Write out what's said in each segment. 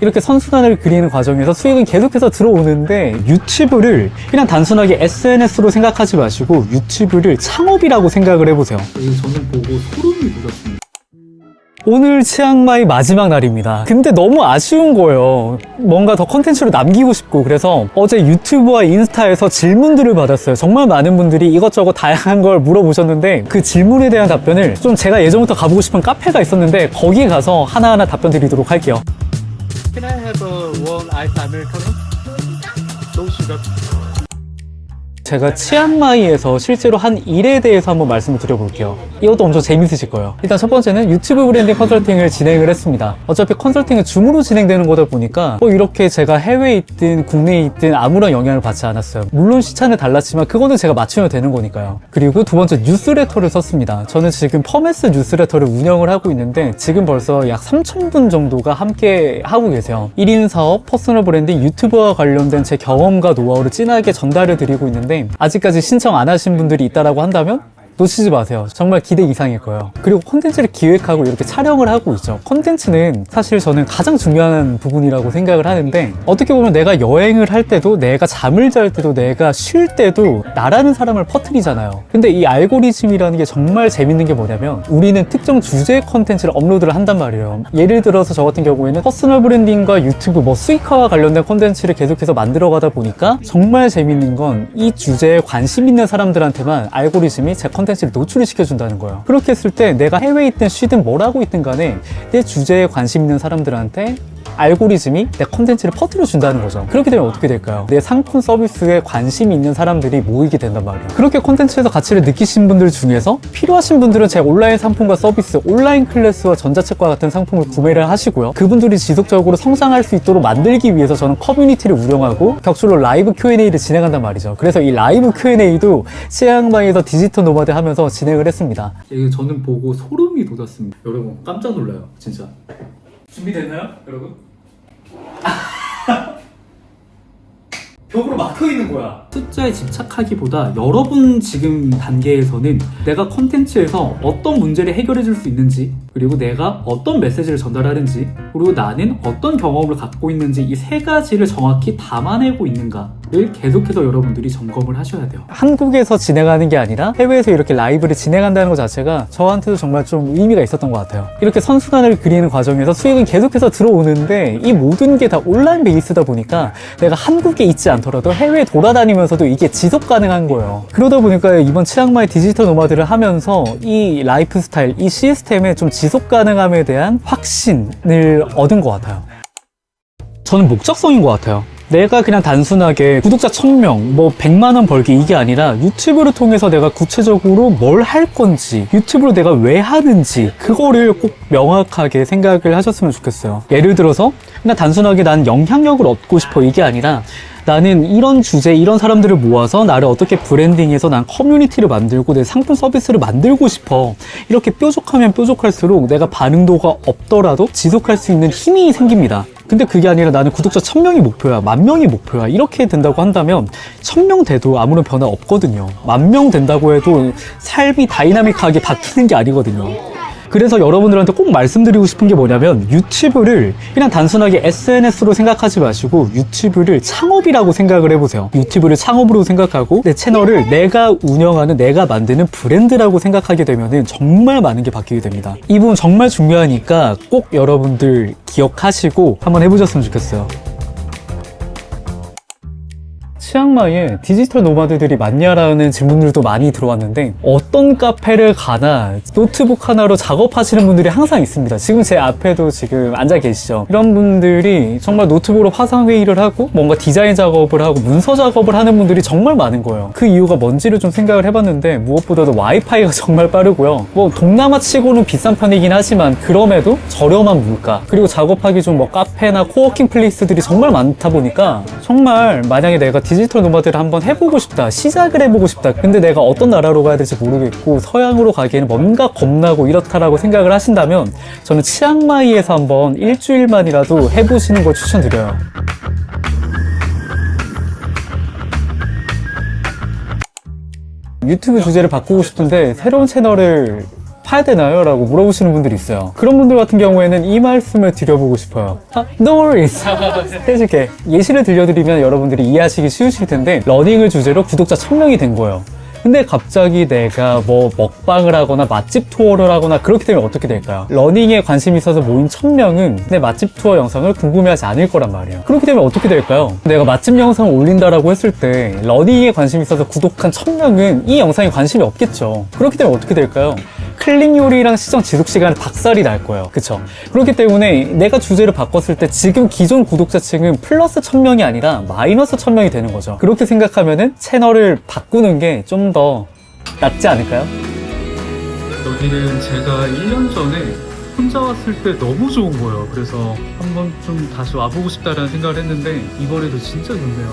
이렇게 선순환을 그리는 과정에서 수익은 계속해서 들어오는데 유튜브를 그냥 단순하게 SNS로 생각하지 마시고 유튜브를 창업이라고 생각을 해보세요. 저는 보고 소름이 돋았습니다. 오늘 치앙마이 마지막 날입니다. 근데 너무 아쉬운 거예요. 뭔가 더 컨텐츠로 남기고 싶고. 그래서 어제 유튜브와 인스타에서 질문들을 받았어요. 정말 많은 분들이 이것저것 다양한 걸 물어보셨는데 그 질문에 대한 답변을 좀 제가 예전부터 가보고 싶은 카페가 있었는데 거기 가서 하나하나 답변 드리도록 할게요. Can I have a one ice americano? No sugar. 제가 치앙마이에서 실제로 한 일에 대해서 한번 말씀을 드려볼게요. 이것도 엄청 재밌으실 거예요. 일단 첫 번째는 유튜브 브랜딩 컨설팅을 진행을 했습니다. 어차피 컨설팅은 줌으로 진행되는 거다 보니까 이렇게 제가 해외에 있든 국내에 있든 아무런 영향을 받지 않았어요. 물론 시차는 달랐지만 그거는 제가 맞추면 되는 거니까요. 그리고 두 번째, 뉴스레터를 썼습니다. 저는 지금 퍼메스 뉴스레터를 운영을 하고 있는데 지금 벌써 약 3,000분 정도가 함께 하고 계세요. 1인 사업, 퍼스널 브랜딩, 유튜버와 관련된 제 경험과 노하우를 진하게 전달해 드리고 있는데 아직까지 신청 안 하신 분들이 있다라고 한다면 놓치지 마세요. 정말 기대 이상일 거예요. 그리고 콘텐츠를 기획하고 이렇게 촬영을 하고 있죠. 콘텐츠는 사실 저는 가장 중요한 부분이라고 생각을 하는데 어떻게 보면 내가 여행을 할 때도 내가 잠을 잘 때도 내가 쉴 때도 나라는 사람을 퍼뜨리잖아요. 근데 이 알고리즘이라는 게 정말 재밌는 게 뭐냐면 우리는 특정 주제 콘텐츠를 업로드를 한단 말이에요. 예를 들어서 저 같은 경우에는 퍼스널 브랜딩과 유튜브 수익화와 관련된 콘텐츠를 계속해서 만들어 가다 보니까 정말 재밌는 건 이 주제에 관심 있는 사람들한테만 알고리즘이 제 콘텐츠를 노출을 시켜준다는 거예요. 그렇게 했을 때 내가 해외에 있든 쉬든 뭘 하고 있든 간에 내 주제에 관심 있는 사람들한테 알고리즘이 내 콘텐츠를 퍼뜨려 준다는 거죠. 그렇게 되면 어떻게 될까요? 내 상품 서비스에 관심이 있는 사람들이 모이게 된단 말이에요. 그렇게 콘텐츠에서 가치를 느끼신 분들 중에서 필요하신 분들은 제 온라인 상품과 서비스, 온라인 클래스와 전자책과 같은 상품을 구매를 하시고요. 그분들이 지속적으로 성장할 수 있도록 만들기 위해서 저는 커뮤니티를 운영하고 격주로 라이브 Q&A를 진행한단 말이죠. 그래서 이 라이브 Q&A도 치앙마이에서 디지털 노마드 하면서 진행을 했습니다. 저는 보고 소름이 돋았습니다. 여러분 깜짝 놀라요, 진짜. 준비됐나요, 여러분? 벽으로 막혀 있는 거야. 숫자에 집착하기보다 여러분 지금 단계에서는 내가 콘텐츠에서 어떤 문제를 해결해 줄 수 있는지, 그리고 내가 어떤 메시지를 전달하는지, 그리고 나는 어떤 경험을 갖고 있는지 이 세 가지를 정확히 담아내고 있는가를 계속해서 여러분들이 점검을 하셔야 돼요. 한국에서 진행하는 게 아니라 해외에서 이렇게 라이브를 진행한다는 것 자체가 저한테도 정말 좀 의미가 있었던 것 같아요. 이렇게 선순환을 그리는 과정에서 수익은 계속해서 들어오는데 이 모든 게 다 온라인 베이스다 보니까 내가 한국에 있지 않더라도 해외에 돌아다니면서도 이게 지속 가능한 거예요. 그러다 보니까 이번 치앙마이 디지털 노마드를 하면서 이 라이프 스타일, 이 시스템의 좀 지속 가능함에 대한 확신을 얻은 것 같아요. 저는 목적성인 것 같아요. 내가 그냥 단순하게 구독자 1000명, 100만 원 벌기 이게 아니라 유튜브를 통해서 내가 구체적으로 뭘 할 건지, 유튜브를 내가 왜 하는지 그거를 꼭 명확하게 생각을 하셨으면 좋겠어요. 예를 들어서 그냥 단순하게 난 영향력을 얻고 싶어 이게 아니라 나는 이런 주제, 이런 사람들을 모아서 나를 어떻게 브랜딩해서 난 커뮤니티를 만들고 내 상품 서비스를 만들고 싶어. 이렇게 뾰족하면 뾰족할수록 내가 반응도가 없더라도 지속할 수 있는 힘이 생깁니다. 근데 그게 아니라 나는 구독자 1000명이 목표야, 10,000명이 목표야 이렇게 된다고 한다면 1000명 돼도 아무런 변화 없거든요. 10,000명 된다고 해도 삶이 다이나믹하게 바뀌는 게 아니거든요. 그래서 여러분들한테 꼭 말씀드리고 싶은 게 뭐냐면 유튜브를 그냥 단순하게 SNS로 생각하지 마시고 유튜브를 창업이라고 생각을 해보세요. 유튜브를 창업으로 생각하고 내 채널을 내가 운영하는, 내가 만드는 브랜드라고 생각하게 되면은 정말 많은 게 바뀌게 됩니다. 이 부분 정말 중요하니까 꼭 여러분들 기억하시고 한번 해보셨으면 좋겠어요. 치앙마이에 디지털 노마드들이 많냐라는 질문들도 많이 들어왔는데 어떤 카페를 가나 노트북 하나로 작업하시는 분들이 항상 있습니다. 지금 제 앞에도 지금 앉아 계시죠. 이런 분들이 정말 노트북으로 화상회의를 하고 뭔가 디자인 작업을 하고 문서 작업을 하는 분들이 정말 많은 거예요. 그 이유가 뭔지를 좀 생각을 해봤는데 무엇보다도 와이파이가 정말 빠르고요. 동남아 치고는 비싼 편이긴 하지만 그럼에도 저렴한 물가, 그리고 작업하기 좀 카페나 코워킹 플레이스들이 정말 많다 보니까 정말 만약에 내가 디지털 노마드를 한번 해보고 싶다, 시작을 해보고 싶다, 근데 내가 어떤 나라로 가야 될지 모르겠고 서양으로 가기에는 뭔가 겁나고 이렇다라고 생각을 하신다면 저는 치앙마이에서 한번 일주일만이라도 해보시는 걸 추천드려요. 유튜브 주제를 바꾸고 싶은데 새로운 채널을 파야 되나요? 라고 물어보시는 분들이 있어요. 그런 분들 같은 경우에는 이 말씀을 드려보고 싶어요. No worries. 해줄게. 예시를 들려드리면 여러분들이 이해하시기 쉬우실 텐데, 러닝을 주제로 구독자 1000명이 된 거예요. 근데 갑자기 내가 뭐 먹방을 하거나 맛집 투어를 하거나 그렇게 되면 어떻게 될까요? 러닝에 관심이 있어서 모인 1000명은 내 맛집 투어 영상을 궁금해하지 않을 거란 말이에요. 그렇게 되면 어떻게 될까요? 내가 맛집 영상을 올린다라고 했을 때 러닝에 관심이 있어서 구독한 1000명은 이 영상에 관심이 없겠죠. 그렇게 되면 어떻게 될까요? 클릭률이랑 시청 지속 시간은 박살이 날 거예요. 그쵸? 그렇기 때문에 내가 주제를 바꿨을 때 지금 기존 구독자층은 플러스 1000명이 아니라 마이너스 1000명이 되는 거죠. 그렇게 생각하면은 채널을 바꾸는 게 좀 더 낫지 않을까요? 여기는 제가 1년 전에 혼자 왔을 때 너무 좋은 거예요. 그래서 한번 좀 다시 와보고 싶다라는 생각을 했는데 이번에도 진짜 좋네요.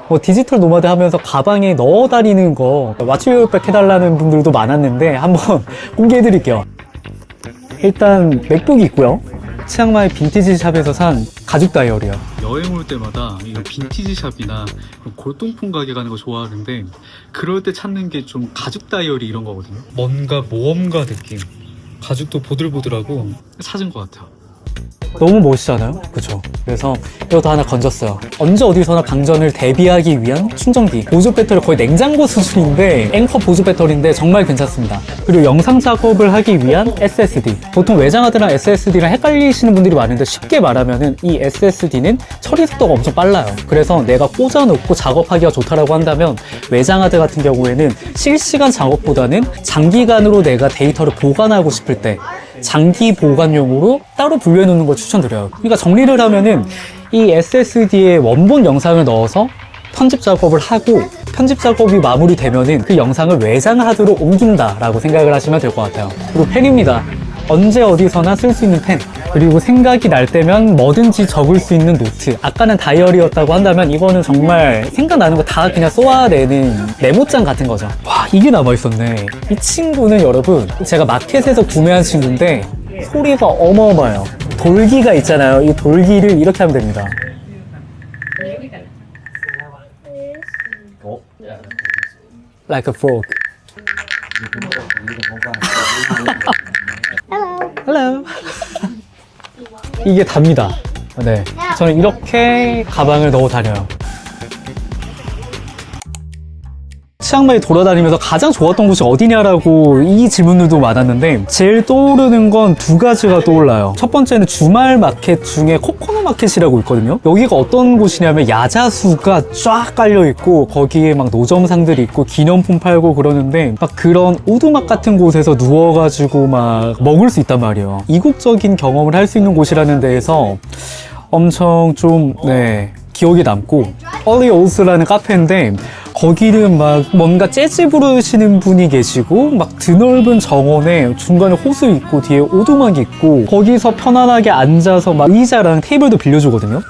뭐 디지털 노마드 하면서 가방에 넣어 다니는 거 왓츠웨어백 해달라는 분들도 많았는데 한번 공개해 드릴게요. 일단 맥북이 있고요. 치앙마이 빈티지 샵에서 산 가죽 다이어리요. 여행 올 때마다 이런 빈티지 샵이나 골동품 가게 가는 거 좋아하는데 그럴 때 찾는 게 좀 가죽 다이어리 이런 거거든요. 뭔가 모험가 느낌. 가죽도 보들보들하고 찾은 것 같아요. 너무 멋있잖아요? 그쵸? 그래서 이것도 하나 건졌어요. 언제 어디서나 방전을 대비하기 위한 충전기. 보조 배터리 거의 냉장고 수준인데 앵커 보조 배터리인데 정말 괜찮습니다. 그리고 영상 작업을 하기 위한 SSD. 보통 외장하드랑 SSD랑 헷갈리시는 분들이 많은데 쉽게 말하면은 이 SSD는 처리 속도가 엄청 빨라요. 그래서 내가 꽂아놓고 작업하기가 좋다라고 한다면 외장하드 같은 경우에는 실시간 작업보다는 장기간으로 내가 데이터를 보관하고 싶을 때 장기 보관용으로 따로 분류해 놓는 걸 추천드려요. 그러니까 정리를 하면은 이 SSD에 원본 영상을 넣어서 편집 작업을 하고 편집 작업이 마무리되면은 그 영상을 외장 하드로 옮긴다라고 생각을 하시면 될 것 같아요. 그리고 펜입니다. 언제 어디서나 쓸 수 있는 펜. 그리고 생각이 날 때면 뭐든지 적을 수 있는 노트. 아까는 다이어리였다고 한다면 이거는 정말 생각나는 거 다 그냥 쏘아내는 메모장 같은 거죠. 와, 이게 남아있었네. 이 친구는 여러분 제가 마켓에서 구매한 친구인데 소리가 어마어마해요. 돌기가 있잖아요. 이 돌기를 이렇게 하면 됩니다. Like a frog. Hello. 이게 답니다. 네. 저는 이렇게 가방을 넣어 다녀요. 치앙마이 돌아다니면서 가장 좋았던 곳이 어디냐라고 이 질문들도 많았는데 제일 떠오르는 건 두 가지가 떠올라요. 첫 번째는 주말 마켓 중에 코코넛 마켓이라고 있거든요. 여기가 어떤 곳이냐면 야자수가 쫙 깔려 있고 거기에 막 노점상들이 있고 기념품 팔고 그러는데 막 그런 오두막 같은 곳에서 누워가지고 막 먹을 수 있단 말이에요. 이국적인 경험을 할 수 있는 곳이라는 데에서 엄청 좀 기억에 남고 Early Owls라는 카페인데 거기는 막 뭔가 재즈 부르시는 분이 계시고 막 드넓은 정원에 중간에 호수 있고 뒤에 오두막이 있고 거기서 편안하게 앉아서 막 의자랑 테이블도 빌려주거든요.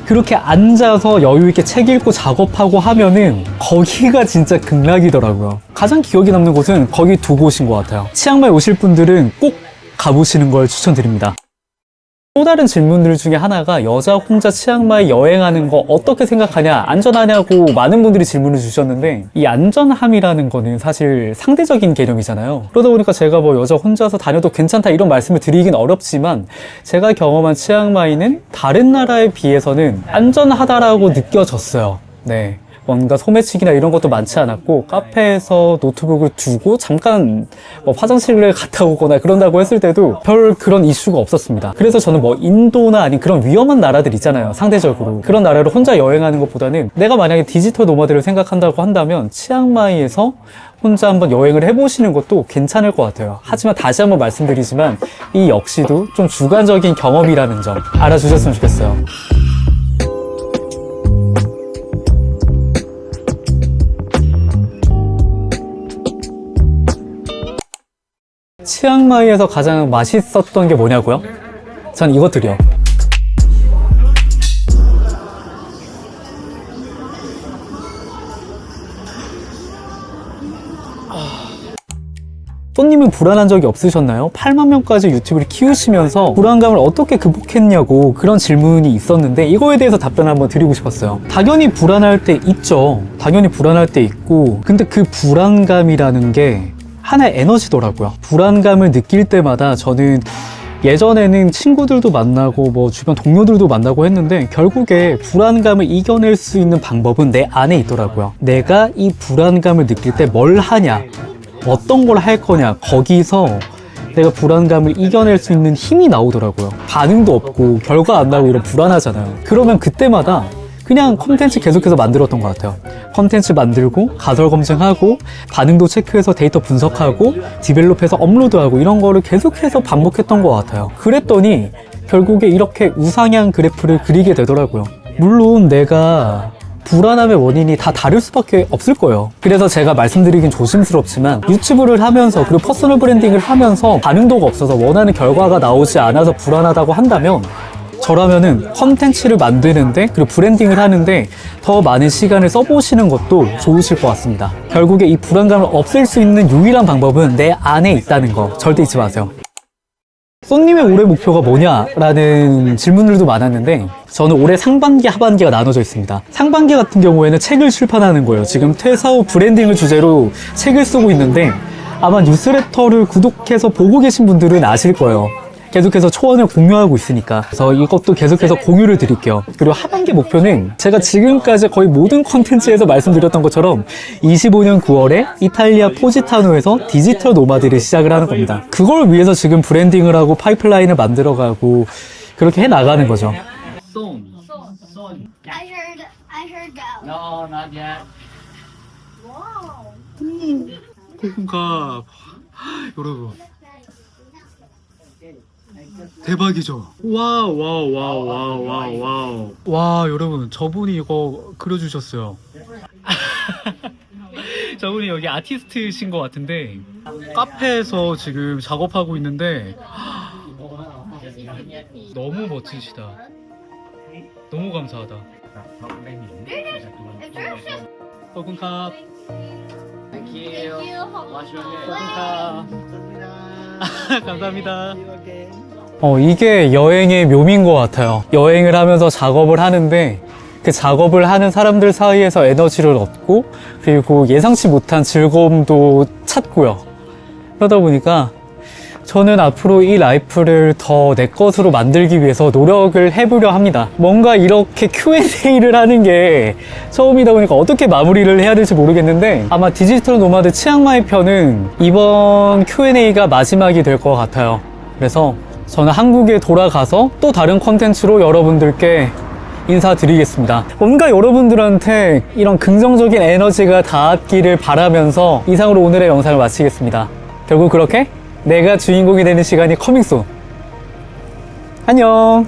그렇게 앉아서 여유 있게 책 읽고 작업하고 하면은 거기가 진짜 극락이더라고요. 가장 기억에 남는 곳은 거기 두 곳인 것 같아요. 치앙마이 오실 분들은 꼭 가보시는 걸 추천드립니다. 또 다른 질문들 중에 하나가 여자 혼자 치앙마이 여행하는 거 어떻게 생각하냐, 안전하냐고 많은 분들이 질문을 주셨는데 이 안전함이라는 거는 사실 상대적인 개념이잖아요. 그러다 보니까 제가 뭐 여자 혼자서 다녀도 괜찮다 이런 말씀을 드리긴 어렵지만 제가 경험한 치앙마이는 다른 나라에 비해서는 안전하다라고 느껴졌어요. 네. 뭔가 소매치기나 이런 것도 많지 않았고 카페에서 노트북을 두고 잠깐 뭐 화장실을 갔다 오거나 그런다고 했을 때도 별 그런 이슈가 없었습니다. 그래서 저는 뭐 인도나 아닌 그런 위험한 나라들 있잖아요. 상대적으로 그런 나라를 혼자 여행하는 것보다는 내가 만약에 디지털 노마드를 생각한다고 한다면 치앙마이에서 혼자 한번 여행을 해보시는 것도 괜찮을 것 같아요. 하지만 다시 한번 말씀드리지만 이 역시도 좀 주관적인 경험이라는 점 알아주셨으면 좋겠어요. 치앙마이에서 가장 맛있었던 게 뭐냐고요? 전 이것들이요. 또님은 불안한 적이 없으셨나요? 8만 명까지 유튜브를 키우시면서 불안감을 어떻게 극복했냐고 그런 질문이 있었는데 이거에 대해서 답변을 한번 드리고 싶었어요. 당연히 불안할 때 있죠. 당연히 불안할 때 있고 근데 그 불안감이라는 게 하나의 에너지더라고요. 불안감을 느낄 때마다 저는 예전에는 친구들도 만나고 뭐 주변 동료들도 만나고 했는데 결국에 불안감을 이겨낼 수 있는 방법은 내 안에 있더라고요. 내가 이 불안감을 느낄 때 뭘 하냐, 어떤 걸 할 거냐, 거기서 내가 불안감을 이겨낼 수 있는 힘이 나오더라고요. 반응도 없고 결과 안 나오고 이런 불안하잖아요. 그러면 그때마다 그냥 콘텐츠 계속해서 만들었던 것 같아요. 콘텐츠 만들고 가설 검증하고 반응도 체크해서 데이터 분석하고 디벨롭해서 업로드하고 이런 거를 계속해서 반복했던 것 같아요. 그랬더니 결국에 이렇게 우상향 그래프를 그리게 되더라고요. 물론 내가 불안함의 원인이 다 다를 수밖에 없을 거예요. 그래서 제가 말씀드리긴 조심스럽지만 유튜브를 하면서 그리고 퍼스널 브랜딩을 하면서 반응도가 없어서 원하는 결과가 나오지 않아서 불안하다고 한다면 저라면은 컨텐츠를 만드는데 그리고 브랜딩을 하는데 더 많은 시간을 써보시는 것도 좋으실 것 같습니다. 결국에 이 불안감을 없앨 수 있는 유일한 방법은 내 안에 있다는 거 절대 잊지 마세요. 썬님의 올해 목표가 뭐냐라는 질문들도 많았는데 저는 올해 상반기, 하반기가 나눠져 있습니다. 상반기 같은 경우에는 책을 출판하는 거예요. 지금 퇴사 후 브랜딩을 주제로 책을 쓰고 있는데 아마 뉴스레터를 구독해서 보고 계신 분들은 아실 거예요. 계속해서 초원을 공유하고 있으니까. 그래서 이것도 계속해서 공유를 드릴게요. 그리고 하반기 목표는 제가 지금까지 거의 모든 콘텐츠에서 말씀드렸던 것처럼 25년 9월에 이탈리아 포지타노에서 디지털 노마드를 시작을 하는 겁니다. 그걸 위해서 지금 브랜딩을 하고 파이프라인을 만들어가고 그렇게 해 나가는 거죠. I heard go. No, not yet. Wow. 콩콩갑 여러분 대박이죠? 와우. 와, 여러분, 저분이 이거 그려주셨어요. 저분이 여기 아티스트신 것 같은데, 카페에서 지금 작업하고 있는데, 너무 멋지시다. 너무 감사하다. 콩콩갑. Thank you. 콩콩갑. 감사합니다. 이게 여행의 묘미인 것 같아요. 여행을 하면서 작업을 하는데 그 작업을 하는 사람들 사이에서 에너지를 얻고 그리고 예상치 못한 즐거움도 찾고요. 그러다 보니까 저는 앞으로 이 라이프를 더 내 것으로 만들기 위해서 노력을 해보려 합니다. 뭔가 이렇게 Q&A를 하는 게 처음이다 보니까 어떻게 마무리를 해야 될지 모르겠는데 아마 디지털 노마드 치앙마이 편은 이번 Q&A가 마지막이 될 것 같아요. 그래서 저는 한국에 돌아가서 또 다른 콘텐츠로 여러분들께 인사드리겠습니다. 뭔가 여러분들한테 이런 긍정적인 에너지가 닿았기를 바라면서 이상으로 오늘의 영상을 마치겠습니다. 결국 그렇게 내가 주인공이 되는 시간이 커밍순. 안녕.